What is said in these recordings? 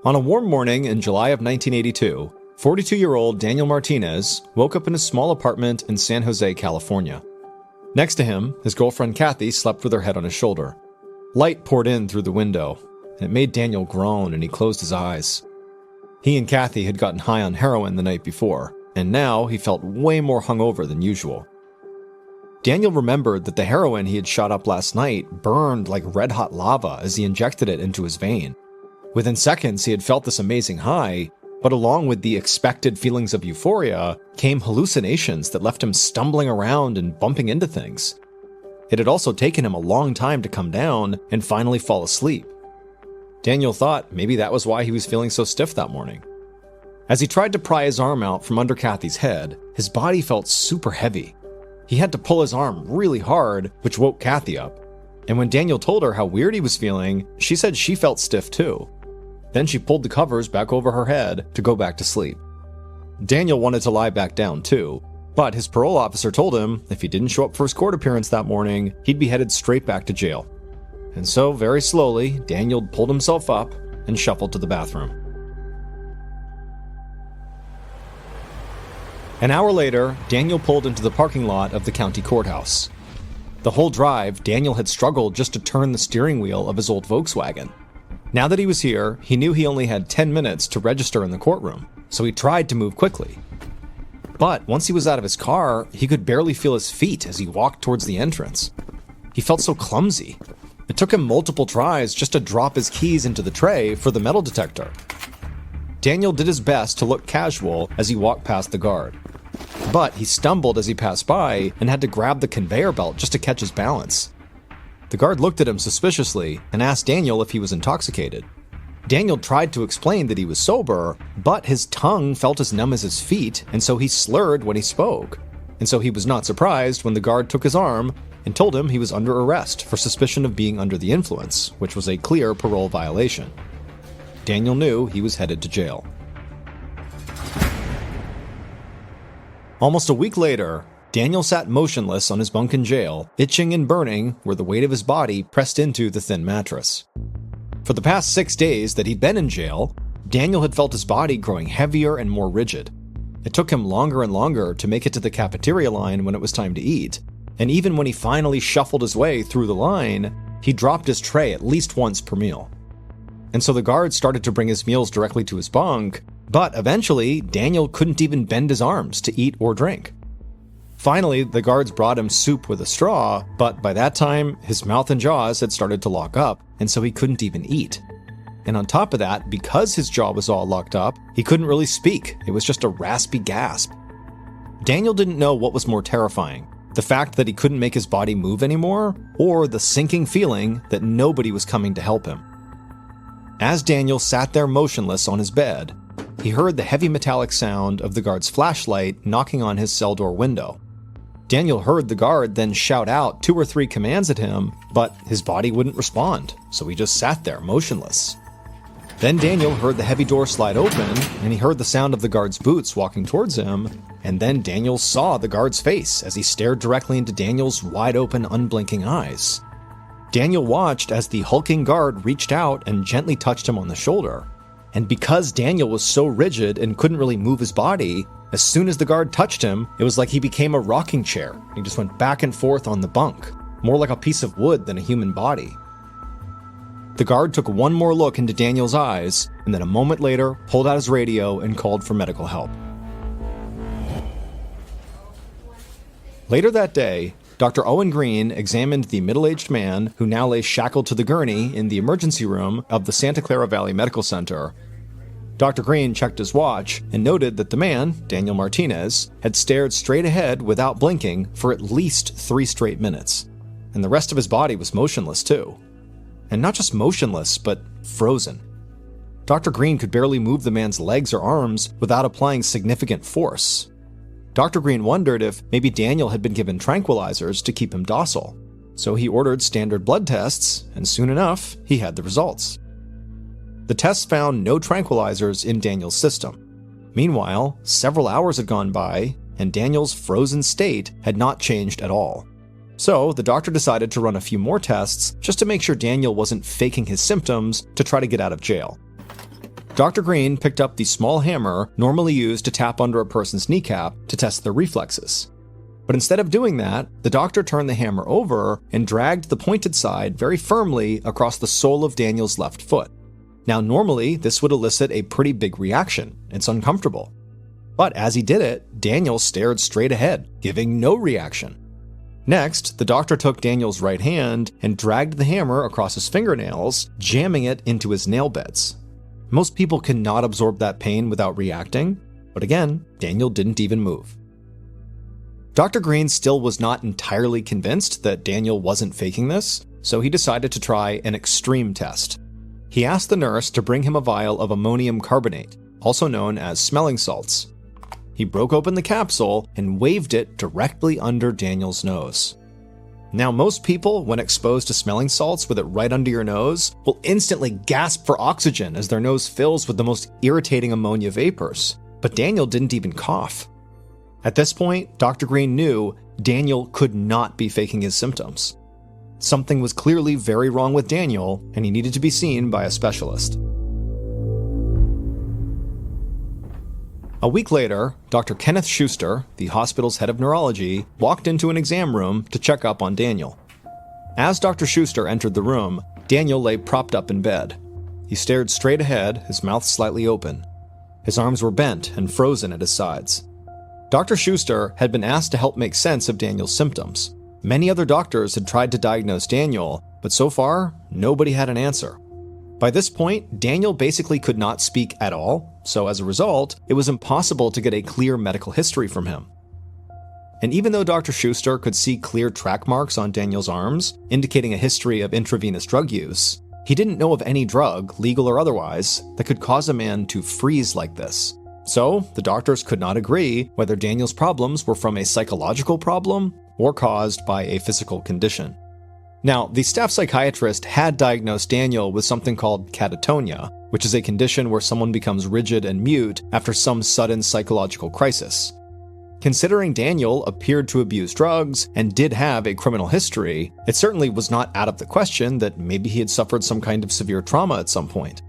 On a warm morning in July of 1982, 42-year-old Daniel Martinez woke up in his small apartment in San Jose, California. Next to him, his girlfriend Kathy slept with her head on his shoulder. Light poured in through the window, and it made Daniel groan, and he closed his eyes. He and Kathy had gotten high on heroin the night before, and now he felt way more hungover than usual. Daniel remembered that the heroin he had shot up last night burned like red-hot lava as he injected it into his vein. Within seconds, he had felt this amazing high, but along with the expected feelings of euphoria came hallucinations that left him stumbling around and bumping into things. It had also taken him a long time to come down and finally fall asleep. Daniel thought maybe that was why he was feeling so stiff that morning. As he tried to pry his arm out from under Kathy's head, his body felt super heavy. He had to pull his arm really hard, which woke Kathy up. And when Daniel told her how weird he was feeling, she said she felt stiff too. Then she pulled the covers back over her head to go back to sleep. Daniel wanted to lie back down too, but his parole officer told him if he didn't show up for his court appearance that morning, he'd be headed straight back to jail. And so, very slowly, Daniel pulled himself up and shuffled to the bathroom. An hour later, Daniel pulled into the parking lot of the county courthouse. The whole drive, Daniel had struggled just to turn the steering wheel of his old Volkswagen. Now that he was here, he knew he only had 10 minutes to register in the courtroom, so he tried to move quickly. But once he was out of his car, he could barely feel his feet as he walked towards the entrance. He felt so clumsy. It took him multiple tries just to drop his keys into the tray for the metal detector. Daniel did his best to look casual as he walked past the guard. But he stumbled as he passed by and had to grab the conveyor belt just to catch his balance. The guard looked at him suspiciously and asked Daniel if he was intoxicated. Daniel tried to explain that he was sober, but his tongue felt as numb as his feet, and so he slurred when he spoke. And so he was not surprised when the guard took his arm and told him he was under arrest for suspicion of being under the influence, which was a clear parole violation. Daniel knew he was headed to jail. Almost a week later, Daniel sat motionless on his bunk in jail, itching and burning where the weight of his body pressed into the thin mattress. For the past 6 days that he'd been in jail, Daniel had felt his body growing heavier and more rigid. It took him longer and longer to make it to the cafeteria line when it was time to eat, and even when he finally shuffled his way through the line, he dropped his tray at least once per meal. And so the guards started to bring his meals directly to his bunk, but eventually, Daniel couldn't even bend his arms to eat or drink. Finally, the guards brought him soup with a straw, but by that time, his mouth and jaws had started to lock up, and so he couldn't even eat. And on top of that, because his jaw was all locked up, he couldn't really speak. It was just a raspy gasp. Daniel didn't know what was more terrifying, the fact that he couldn't make his body move anymore, or the sinking feeling that nobody was coming to help him. As Daniel sat there motionless on his bed, he heard the heavy metallic sound of the guard's flashlight knocking on his cell door window. Daniel heard the guard then shout out 2 or 3 commands at him, but his body wouldn't respond, so he just sat there motionless. Then Daniel heard the heavy door slide open, and he heard the sound of the guard's boots walking towards him, and then Daniel saw the guard's face as he stared directly into Daniel's wide-open, unblinking eyes. Daniel watched as the hulking guard reached out and gently touched him on the shoulder. And because Daniel was so rigid and couldn't really move his body, as soon as the guard touched him, it was like he became a rocking chair. He just went back and forth on the bunk, more like a piece of wood than a human body. The guard took one more look into Daniel's eyes, and then a moment later pulled out his radio and called for medical help. Later that day, Dr. Owen Green examined the middle-aged man who now lay shackled to the gurney in the emergency room of the Santa Clara Valley Medical Center. Dr. Green checked his watch and noted that the man, Daniel Martinez, had stared straight ahead without blinking for at least 3 straight minutes, and the rest of his body was motionless too. And not just motionless, but frozen. Dr. Green could barely move the man's legs or arms without applying significant force. Dr. Green wondered if maybe Daniel had been given tranquilizers to keep him docile. So he ordered standard blood tests, and soon enough, he had the results. The tests found no tranquilizers in Daniel's system. Meanwhile, several hours had gone by, and Daniel's frozen state had not changed at all. So the doctor decided to run a few more tests just to make sure Daniel wasn't faking his symptoms to try to get out of jail. Dr. Green picked up the small hammer normally used to tap under a person's kneecap to test their reflexes. But instead of doing that, the doctor turned the hammer over and dragged the pointed side very firmly across the sole of Daniel's left foot. Now, normally, this would elicit a pretty big reaction. It's uncomfortable. But as he did it, Daniel stared straight ahead, giving no reaction. Next, the doctor took Daniel's right hand and dragged the hammer across his fingernails, jamming it into his nail beds. Most people cannot absorb that pain without reacting, but again, Daniel didn't even move. Dr. Green still was not entirely convinced that Daniel wasn't faking this, so he decided to try an extreme test. He asked the nurse to bring him a vial of ammonium carbonate, also known as smelling salts. He broke open the capsule and waved it directly under Daniel's nose. Now, most people, when exposed to smelling salts with it right under your nose, will instantly gasp for oxygen as their nose fills with the most irritating ammonia vapors. But Daniel didn't even cough. At this point, Dr. Green knew Daniel could not be faking his symptoms. Something was clearly very wrong with Daniel, and he needed to be seen by a specialist. A week later, Dr. Kenneth Schuster, the hospital's head of neurology, walked into an exam room to check up on Daniel. As Dr. Schuster entered the room, Daniel lay propped up in bed. He stared straight ahead, his mouth slightly open. His arms were bent and frozen at his sides. Dr. Schuster had been asked to help make sense of Daniel's symptoms. Many other doctors had tried to diagnose Daniel, but so far, nobody had an answer. By this point, Daniel basically could not speak at all, so as a result, it was impossible to get a clear medical history from him. And even though Dr. Schuster could see clear track marks on Daniel's arms, indicating a history of intravenous drug use, he didn't know of any drug, legal or otherwise, that could cause a man to freeze like this. So, the doctors could not agree whether Daniel's problems were from a psychological problem or caused by a physical condition. Now, the staff psychiatrist had diagnosed Daniel with something called catatonia, which is a condition where someone becomes rigid and mute after some sudden psychological crisis. Considering Daniel appeared to abuse drugs and did have a criminal history, it certainly was not out of the question that maybe he had suffered some kind of severe trauma at some point.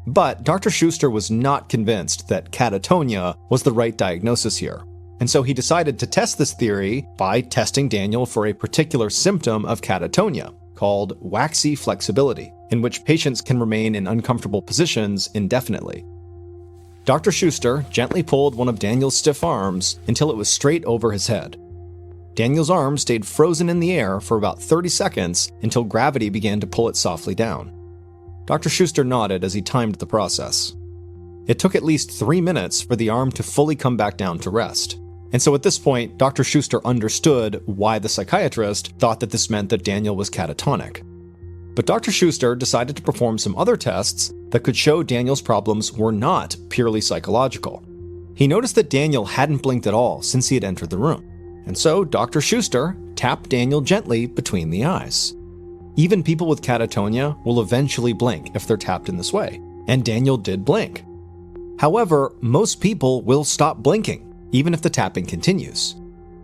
But Dr. Schuster was not convinced that catatonia was the right diagnosis here. And so he decided to test this theory by testing Daniel for a particular symptom of catatonia, called waxy flexibility, in which patients can remain in uncomfortable positions indefinitely. Dr. Schuster gently pulled one of Daniel's stiff arms until it was straight over his head. Daniel's arm stayed frozen in the air for about 30 seconds until gravity began to pull it softly down. Dr. Schuster nodded as he timed the process. It took at least 3 minutes for the arm to fully come back down to rest. And so at this point, Dr. Schuster understood why the psychiatrist thought that this meant that Daniel was catatonic. But Dr. Schuster decided to perform some other tests that could show Daniel's problems were not purely psychological. He noticed that Daniel hadn't blinked at all since he had entered the room. And so Dr. Schuster tapped Daniel gently between the eyes. Even people with catatonia will eventually blink if they're tapped in this way, and Daniel did blink. However, most people will stop blinking, even if the tapping continues.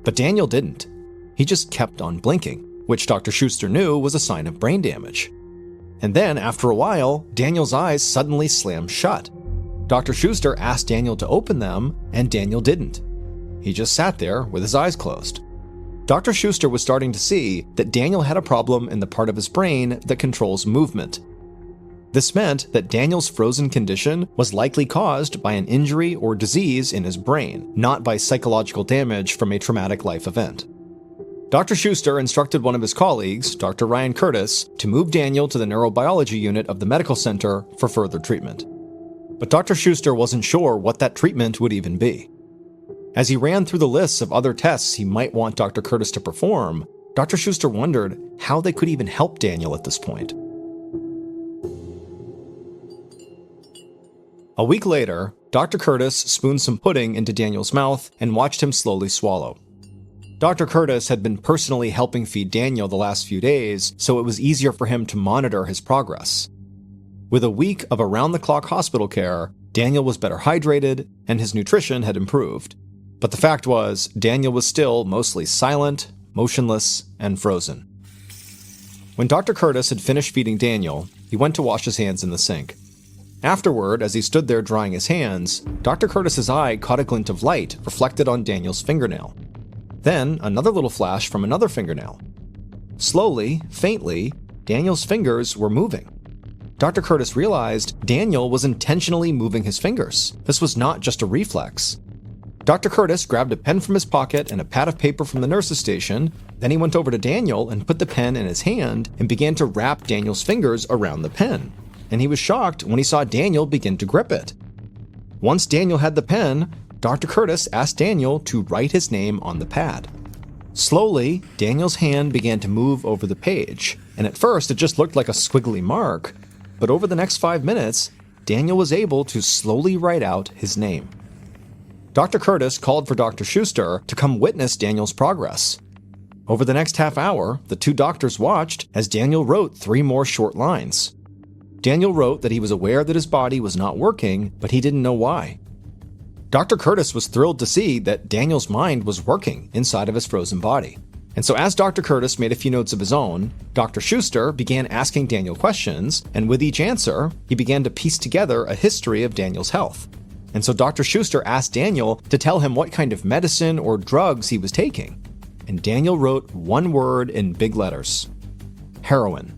But Daniel didn't. He just kept on blinking, which Dr. Schuster knew was a sign of brain damage. And then, after a while, Daniel's eyes suddenly slammed shut. Dr. Schuster asked Daniel to open them, and Daniel didn't. He just sat there with his eyes closed. Dr. Schuster was starting to see that Daniel had a problem in the part of his brain that controls movement. This meant that Daniel's frozen condition was likely caused by an injury or disease in his brain, not by psychological damage from a traumatic life event. Dr. Schuster instructed one of his colleagues, Dr. Ryan Curtis, to move Daniel to the neurobiology unit of the medical center for further treatment. But Dr. Schuster wasn't sure what that treatment would even be. As he ran through the lists of other tests he might want Dr. Curtis to perform, Dr. Schuster wondered how they could even help Daniel at this point. A week later, Dr. Curtis spooned some pudding into Daniel's mouth and watched him slowly swallow. Dr. Curtis had been personally helping feed Daniel the last few days, so it was easier for him to monitor his progress. With a week of around-the-clock hospital care, Daniel was better hydrated and his nutrition had improved. But the fact was, Daniel was still mostly silent, motionless, and frozen. When Dr. Curtis had finished feeding Daniel, he went to wash his hands in the sink. Afterward, as he stood there drying his hands, Dr. Curtis's eye caught a glint of light reflected on Daniel's fingernail. Then, another little flash from another fingernail. Slowly, faintly, Daniel's fingers were moving. Dr. Curtis realized Daniel was intentionally moving his fingers. This was not just a reflex. Dr. Curtis grabbed a pen from his pocket and a pad of paper from the nurse's station. Then he went over to Daniel and put the pen in his hand and began to wrap Daniel's fingers around the pen. And he was shocked when he saw Daniel begin to grip it. Once Daniel had the pen, Dr. Curtis asked Daniel to write his name on the pad. Slowly, Daniel's hand began to move over the page, and at first it just looked like a squiggly mark, but over the next 5 minutes, Daniel was able to slowly write out his name. Dr. Curtis called for Dr. Schuster to come witness Daniel's progress. Over the next half hour, the two doctors watched as Daniel wrote 3 more short lines. Daniel wrote that he was aware that his body was not working, but he didn't know why. Dr. Curtis was thrilled to see that Daniel's mind was working inside of his frozen body. And so as Dr. Curtis made a few notes of his own, Dr. Schuster began asking Daniel questions, and with each answer, he began to piece together a history of Daniel's health. And so Dr. Schuster asked Daniel to tell him what kind of medicine or drugs he was taking. And Daniel wrote one word in big letters: heroin.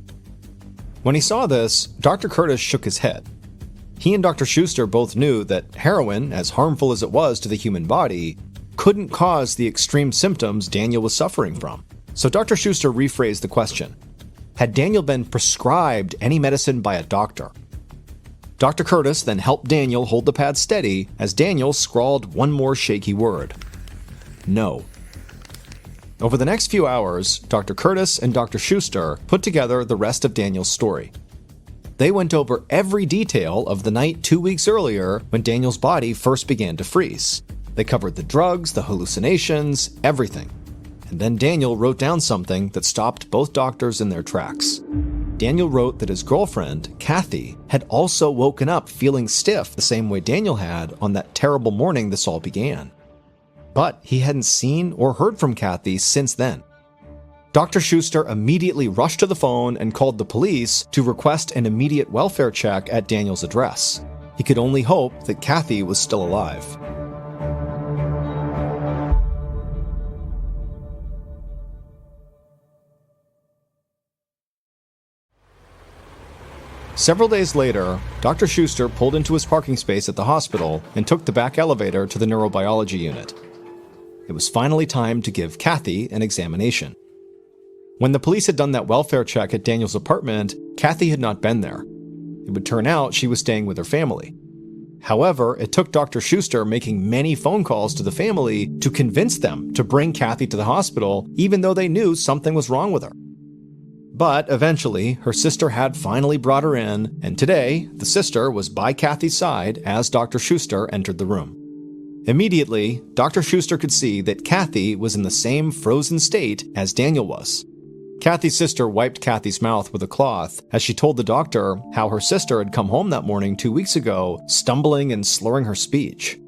When he saw this, Dr. Curtis shook his head. He and Dr. Schuster both knew that heroin, as harmful as it was to the human body, couldn't cause the extreme symptoms Daniel was suffering from. So Dr. Schuster rephrased the question. Had Daniel been prescribed any medicine by a doctor? Dr. Curtis then helped Daniel hold the pad steady as Daniel scrawled one more shaky word: no. Over the next few hours, Dr. Curtis and Dr. Schuster put together the rest of Daniel's story. They went over every detail of the night 2 weeks earlier when Daniel's body first began to freeze. They covered the drugs, the hallucinations, everything. And then Daniel wrote down something that stopped both doctors in their tracks. Daniel wrote that his girlfriend, Kathy, had also woken up feeling stiff the same way Daniel had on that terrible morning this all began. But he hadn't seen or heard from Kathy since then. Dr. Schuster immediately rushed to the phone and called the police to request an immediate welfare check at Daniel's address. He could only hope that Kathy was still alive. Several days later, Dr. Schuster pulled into his parking space at the hospital and took the back elevator to the neurobiology unit. It was finally time to give Kathy an examination. When the police had done that welfare check at Daniel's apartment, Kathy had not been there. It would turn out she was staying with her family. However, it took Dr. Schuster making many phone calls to the family to convince them to bring Kathy to the hospital, even though they knew something was wrong with her. But eventually, her sister had finally brought her in, and today, the sister was by Kathy's side as Dr. Schuster entered the room. Immediately, Dr. Schuster could see that Kathy was in the same frozen state as Daniel was. Kathy's sister wiped Kathy's mouth with a cloth as she told the doctor how her sister had come home that morning 2 weeks ago, stumbling and slurring her speech.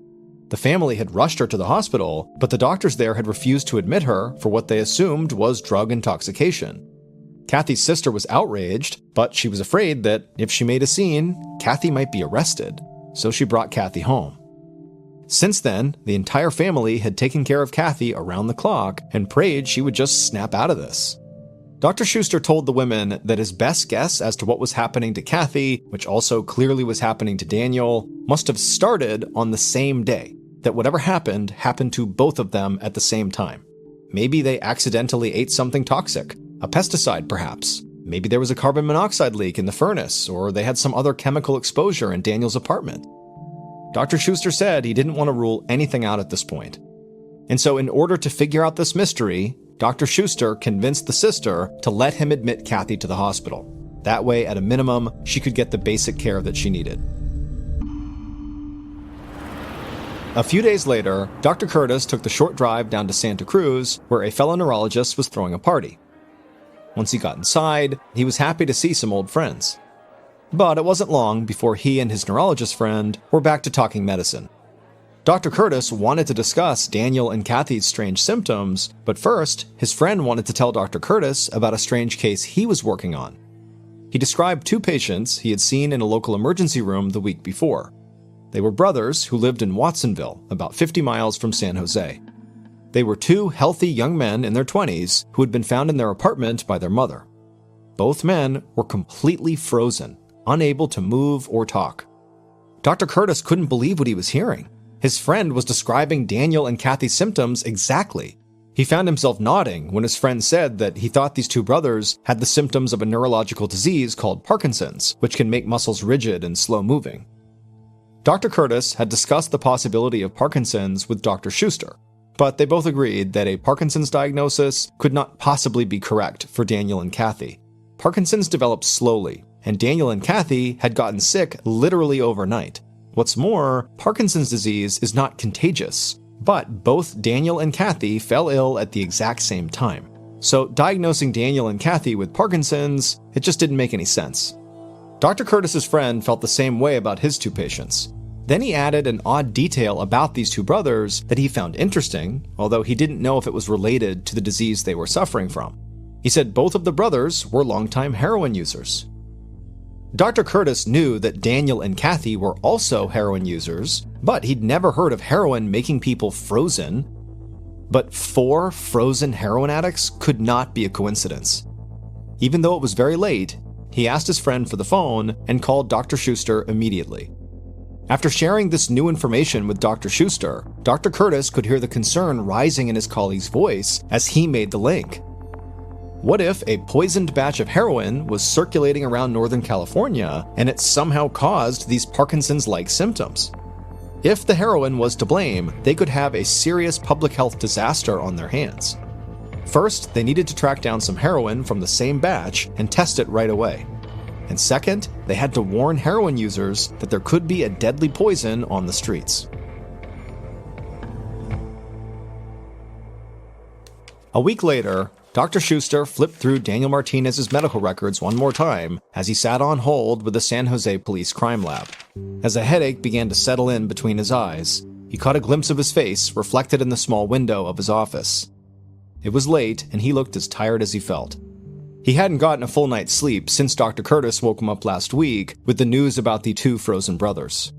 The family had rushed her to the hospital, but the doctors there had refused to admit her for what they assumed was drug intoxication. Kathy's sister was outraged, but she was afraid that if she made a scene, Kathy might be arrested, so she brought Kathy home. Since then, the entire family had taken care of Kathy around the clock and prayed she would just snap out of this. Dr. Schuster told the women that his best guess as to what was happening to Kathy, which also clearly was happening to Daniel, must have started on the same day, that whatever happened to both of them at the same time. Maybe they accidentally ate something toxic, a pesticide perhaps. Maybe there was a carbon monoxide leak in the furnace, or they had some other chemical exposure in Daniel's apartment. Dr. Schuster said he didn't want to rule anything out at this point. And so in order to figure out this mystery, Dr. Schuster convinced the sister to let him admit Kathy to the hospital. That way, at a minimum, she could get the basic care that she needed. A few days later, Dr. Curtis took the short drive down to Santa Cruz, where a fellow neurologist was throwing a party. Once he got inside, he was happy to see some old friends. But it wasn't long before he and his neurologist friend were back to talking medicine. Dr. Curtis wanted to discuss Daniel and Kathy's strange symptoms, but first, his friend wanted to tell Dr. Curtis about a strange case he was working on. He described 2 patients he had seen in a local emergency room the week before. They were brothers who lived in Watsonville, about 50 miles from San Jose. They were 2 healthy young men in their 20s who had been found in their apartment by their mother. Both men were completely frozen, unable to move or talk. Dr. Curtis couldn't believe what he was hearing. His friend was describing Daniel and Kathy's symptoms exactly. He found himself nodding when his friend said that he thought these 2 brothers had the symptoms of a neurological disease called Parkinson's, which can make muscles rigid and slow-moving. Dr. Curtis had discussed the possibility of Parkinson's with Dr. Schuster, but they both agreed that a Parkinson's diagnosis could not possibly be correct for Daniel and Kathy. Parkinson's develops slowly, and Daniel and Kathy had gotten sick literally overnight. What's more, Parkinson's disease is not contagious, but both Daniel and Kathy fell ill at the exact same time. So diagnosing Daniel and Kathy with Parkinson's, it just didn't make any sense. Dr. Curtis's friend felt the same way about his 2 patients. Then he added an odd detail about these 2 brothers that he found interesting, although he didn't know if it was related to the disease they were suffering from. He said both of the brothers were longtime heroin users. Dr. Curtis knew that Daniel and Kathy were also heroin users, but he'd never heard of heroin making people frozen. But 4 frozen heroin addicts could not be a coincidence. Even though it was very late, he asked his friend for the phone and called Dr. Schuster immediately. After sharing this new information with Dr. Schuster, Dr. Curtis could hear the concern rising in his colleague's voice as he made the link. What if a poisoned batch of heroin was circulating around Northern California and it somehow caused these Parkinson's-like symptoms? If the heroin was to blame, they could have a serious public health disaster on their hands. First, they needed to track down some heroin from the same batch and test it right away. And second, they had to warn heroin users that there could be a deadly poison on the streets. A week later, Dr. Schuster flipped through Daniel Martinez's medical records one more time as he sat on hold with the San Jose Police Crime Lab. As a headache began to settle in between his eyes, he caught a glimpse of his face reflected in the small window of his office. It was late, and he looked as tired as he felt. He hadn't gotten a full night's sleep since Dr. Curtis woke him up last week with the news about the 2 frozen brothers.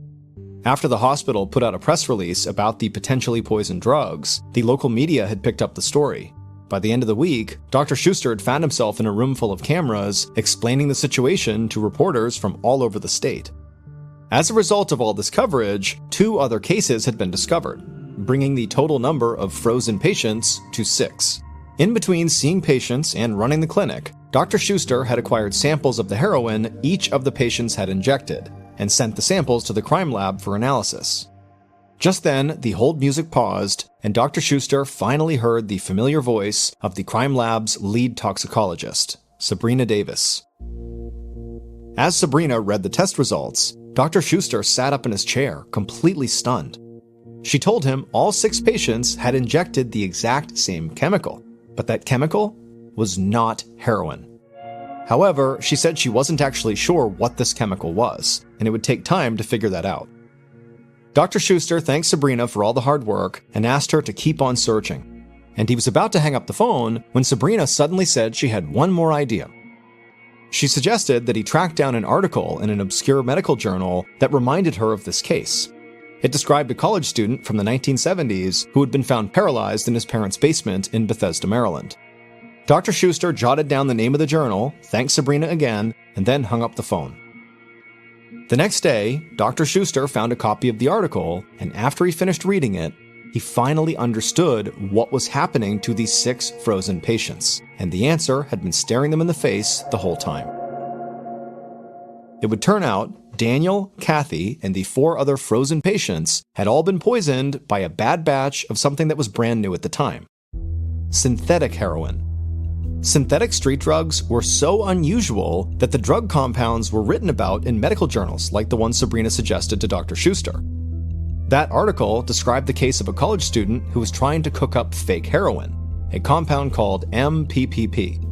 After the hospital put out a press release about the potentially poisoned drugs, the local media had picked up the story. By the end of the week, Dr. Schuster had found himself in a room full of cameras explaining the situation to reporters from all over the state. As a result of all this coverage, 2 other cases had been discovered, bringing the total number of frozen patients to 6. In between seeing patients and running the clinic, Dr. Schuster had acquired samples of the heroin each of the patients had injected, and sent the samples to the crime lab for analysis. Just then, the hold music paused, and Dr. Schuster finally heard the familiar voice of the crime lab's lead toxicologist, Sabrina Davis. As Sabrina read the test results, Dr. Schuster sat up in his chair, completely stunned. She told him all 6 patients had injected the exact same chemical, but that chemical was not heroin. However, she said she wasn't actually sure what this chemical was, and it would take time to figure that out. Dr. Schuster thanked Sabrina for all the hard work and asked her to keep on searching. And he was about to hang up the phone when Sabrina suddenly said she had one more idea. She suggested that he track down an article in an obscure medical journal that reminded her of this case. It described a college student from the 1970s who had been found paralyzed in his parents' basement in Bethesda, Maryland. Dr. Schuster jotted down the name of the journal, thanked Sabrina again, and then hung up the phone. The next day, Dr. Schuster found a copy of the article, and after he finished reading it, he finally understood what was happening to these 6 frozen patients, and the answer had been staring them in the face the whole time. It would turn out Daniel, Kathy, and the 4 other frozen patients had all been poisoned by a bad batch of something that was brand new at the time: synthetic heroin. Synthetic street drugs were so unusual that the drug compounds were written about in medical journals like the one Sabrina suggested to Dr. Schuster. That article described the case of a college student who was trying to cook up fake heroin, a compound called MPPP.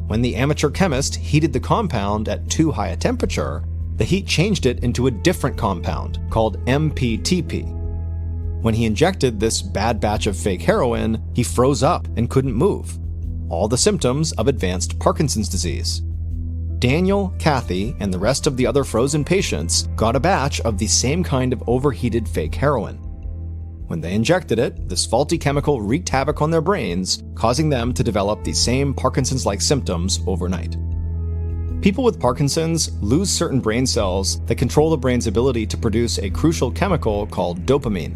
When the amateur chemist heated the compound at too high a temperature, the heat changed it into a different compound called MPTP. When he injected this bad batch of fake heroin, he froze up and couldn't move. All the symptoms of advanced Parkinson's disease. Daniel, Kathy, and the rest of the other frozen patients got a batch of the same kind of overheated fake heroin. When they injected it, this faulty chemical wreaked havoc on their brains, causing them to develop the same Parkinson's-like symptoms overnight. People with Parkinson's lose certain brain cells that control the brain's ability to produce a crucial chemical called dopamine.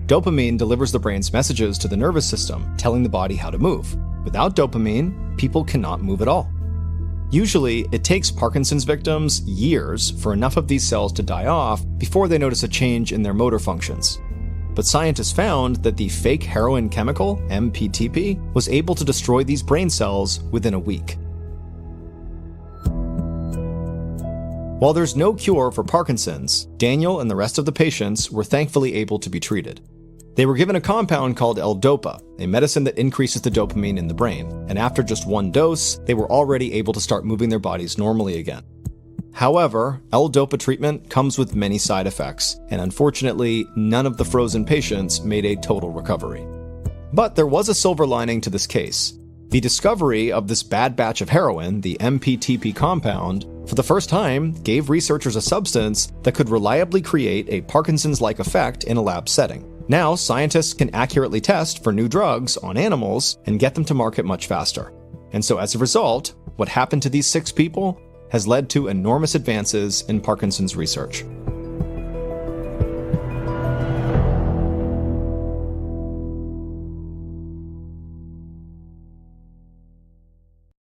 Dopamine delivers the brain's messages to the nervous system, telling the body how to move. Without dopamine, people cannot move at all. Usually, it takes Parkinson's victims years for enough of these cells to die off before they notice a change in their motor functions. But scientists found that the fake heroin chemical, MPTP, was able to destroy these brain cells within a week. While there's no cure for Parkinson's, Daniel and the rest of the patients were thankfully able to be treated. They were given a compound called L-Dopa, a medicine that increases the dopamine in the brain, and after just one dose, they were already able to start moving their bodies normally again. However, L-Dopa treatment comes with many side effects, and unfortunately, none of the frozen patients made a total recovery. But there was a silver lining to this case. The discovery of this bad batch of heroin, the MPTP compound, for the first time gave researchers a substance that could reliably create a Parkinson's-like effect in a lab setting. Now, scientists can accurately test for new drugs on animals and get them to market much faster. And so as a result, what happened to these 6 people has led to enormous advances in Parkinson's research.